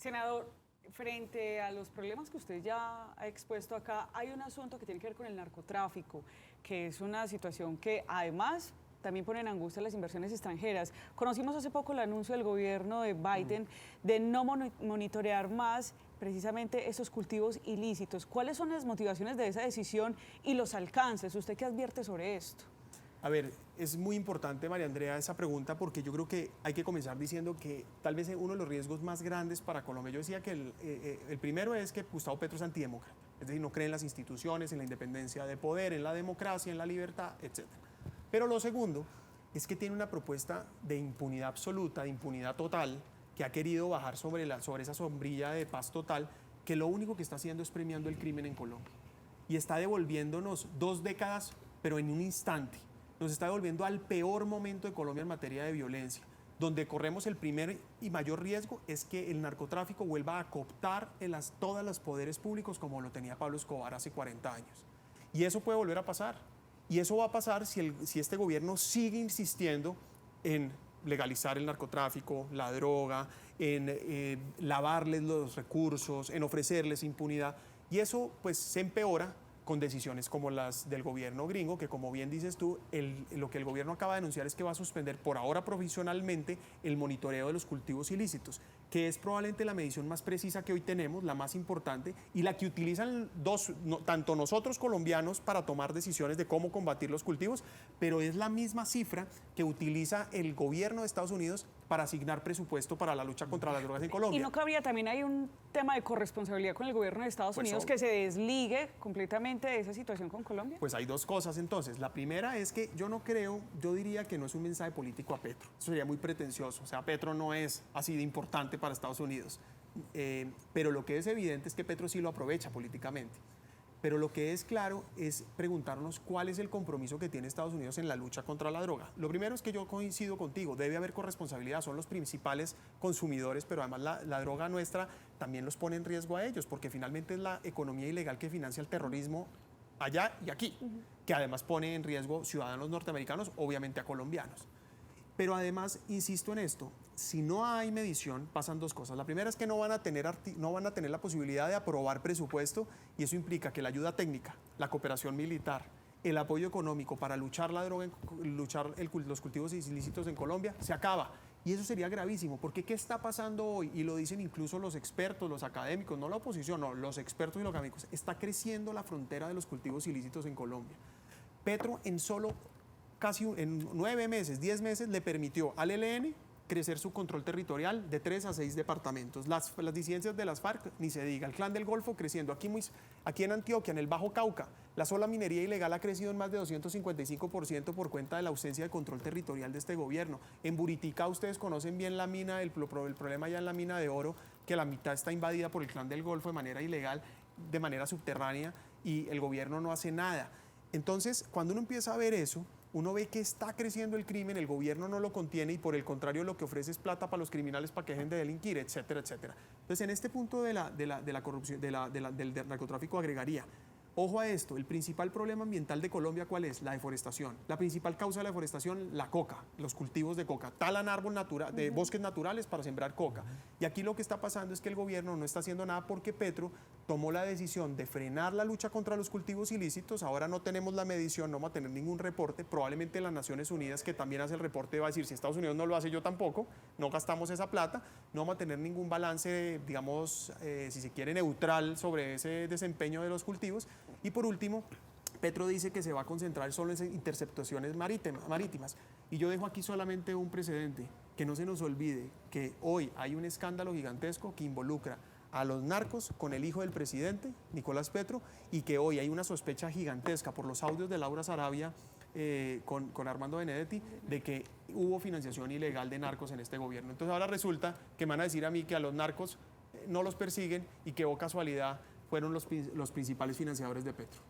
Senador, frente a los problemas que usted ya ha expuesto acá, hay un asunto que tiene que ver con el narcotráfico, que es una situación que además también pone en angustia las inversiones extranjeras. Conocimos hace poco el anuncio del gobierno de Biden de no monitorear más precisamente esos cultivos ilícitos. ¿Cuáles son las motivaciones de esa decisión y los alcances? ¿Usted qué advierte sobre esto? A ver, es muy importante, María Andrea, esa pregunta porque yo creo que hay que comenzar diciendo que tal vez uno de los riesgos más grandes para Colombia, yo decía que el primero es que Gustavo Petro es antidemócrata, es decir, no cree en las instituciones, en la independencia de poder, en la democracia, en la libertad, etc. Pero lo segundo es que tiene una propuesta de impunidad absoluta, de impunidad total, que ha querido bajar sobre esa sombrilla de paz total, que lo único que está haciendo es premiando el crimen en Colombia. Y está devolviéndonos 2 décadas, pero en un instante. Nos está devolviendo al peor momento de Colombia en materia de violencia, donde corremos el primer y mayor riesgo es que el narcotráfico vuelva a cooptar todos los poderes públicos como lo tenía Pablo Escobar hace 40 años. Y eso puede volver a pasar. Y eso va a pasar si este gobierno sigue insistiendo en legalizar el narcotráfico, la droga, en lavarles los recursos, en ofrecerles impunidad. Y eso pues se empeora con decisiones como las del gobierno gringo, que como bien dices tú, lo que el gobierno acaba de anunciar es que va a suspender por ahora provisionalmente el monitoreo de los cultivos ilícitos, que es probablemente la medición más precisa que hoy tenemos, la más importante, y la que utilizan tanto nosotros colombianos para tomar decisiones de cómo combatir los cultivos, pero es la misma cifra que utiliza el gobierno de Estados Unidos para asignar presupuesto para la lucha contra las drogas en Colombia. ¿Y no cabría también hay un tema de corresponsabilidad con el gobierno de Estados Unidos que se desligue completamente de esa situación con Colombia? Pues hay 2 cosas entonces. La primera es que yo diría que no es un mensaje político a Petro. Eso sería muy pretencioso. O sea, Petro no es así de importante para Estados Unidos. Pero lo que es evidente es que Petro sí lo aprovecha políticamente. Pero lo que es claro es preguntarnos cuál es el compromiso que tiene Estados Unidos en la lucha contra la droga. Lo primero es que yo coincido contigo, debe haber corresponsabilidad, son los principales consumidores, pero además la droga nuestra también los pone en riesgo a ellos, porque finalmente es la economía ilegal que financia el terrorismo allá y aquí, que además pone en riesgo ciudadanos norteamericanos, obviamente a colombianos. Pero además, insisto en esto, si no hay medición, pasan 2 cosas. La primera es que no van a tener la posibilidad de aprobar presupuesto y eso implica que la ayuda técnica, la cooperación militar, el apoyo económico para luchar la droga, los cultivos ilícitos en Colombia, se acaba. Y eso sería gravísimo, porque ¿qué está pasando hoy? Y lo dicen incluso los expertos, los académicos, no la oposición, no, los expertos y los académicos. Está creciendo la frontera de los cultivos ilícitos en Colombia. Petro en solo casi en 9 meses, 10 meses, le permitió al ELN crecer su control territorial de 3 a 6 departamentos. Las disidencias de las FARC, ni se diga. El Clan del Golfo creciendo. Aquí en Antioquia, en el Bajo Cauca, la sola minería ilegal ha crecido en más de 255% por cuenta de la ausencia de control territorial de este gobierno. En Buritica, ustedes conocen bien la mina, el problema ya en la mina de oro, que la mitad está invadida por el Clan del Golfo de manera ilegal, de manera subterránea, y el gobierno no hace nada. Entonces, cuando uno empieza a ver eso, uno ve que está creciendo el crimen, el gobierno no lo contiene y por el contrario lo que ofrece es plata para los criminales para que dejen de delinquir, etcétera, etcétera. Entonces, en este punto de la corrupción, del narcotráfico agregaría, ojo a esto, el principal problema ambiental de Colombia, ¿cuál es? La deforestación. La principal causa de la deforestación, la coca, los cultivos de coca. Talan de bosques naturales para sembrar coca. Y aquí lo que está pasando es que el gobierno no está haciendo nada porque Petro tomó la decisión de frenar la lucha contra los cultivos ilícitos. Ahora no tenemos la medición, no vamos a tener ningún reporte. Probablemente las Naciones Unidas, que también hace el reporte, va a decir, si Estados Unidos no lo hace, yo tampoco, no gastamos esa plata, no vamos a tener ningún balance, digamos, si se quiere, neutral sobre ese desempeño de los cultivos. Y por último, Petro dice que se va a concentrar solo en interceptaciones marítimas. Y yo dejo aquí solamente un precedente, que no se nos olvide que hoy hay un escándalo gigantesco que involucra a los narcos con el hijo del presidente, Nicolás Petro, y que hoy hay una sospecha gigantesca por los audios de Laura Sarabia con Armando Benedetti de que hubo financiación ilegal de narcos en este gobierno. Entonces ahora resulta que me van a decir a mí que a los narcos no los persiguen y que, oh casualidad, fueron los principales financiadores de Petro.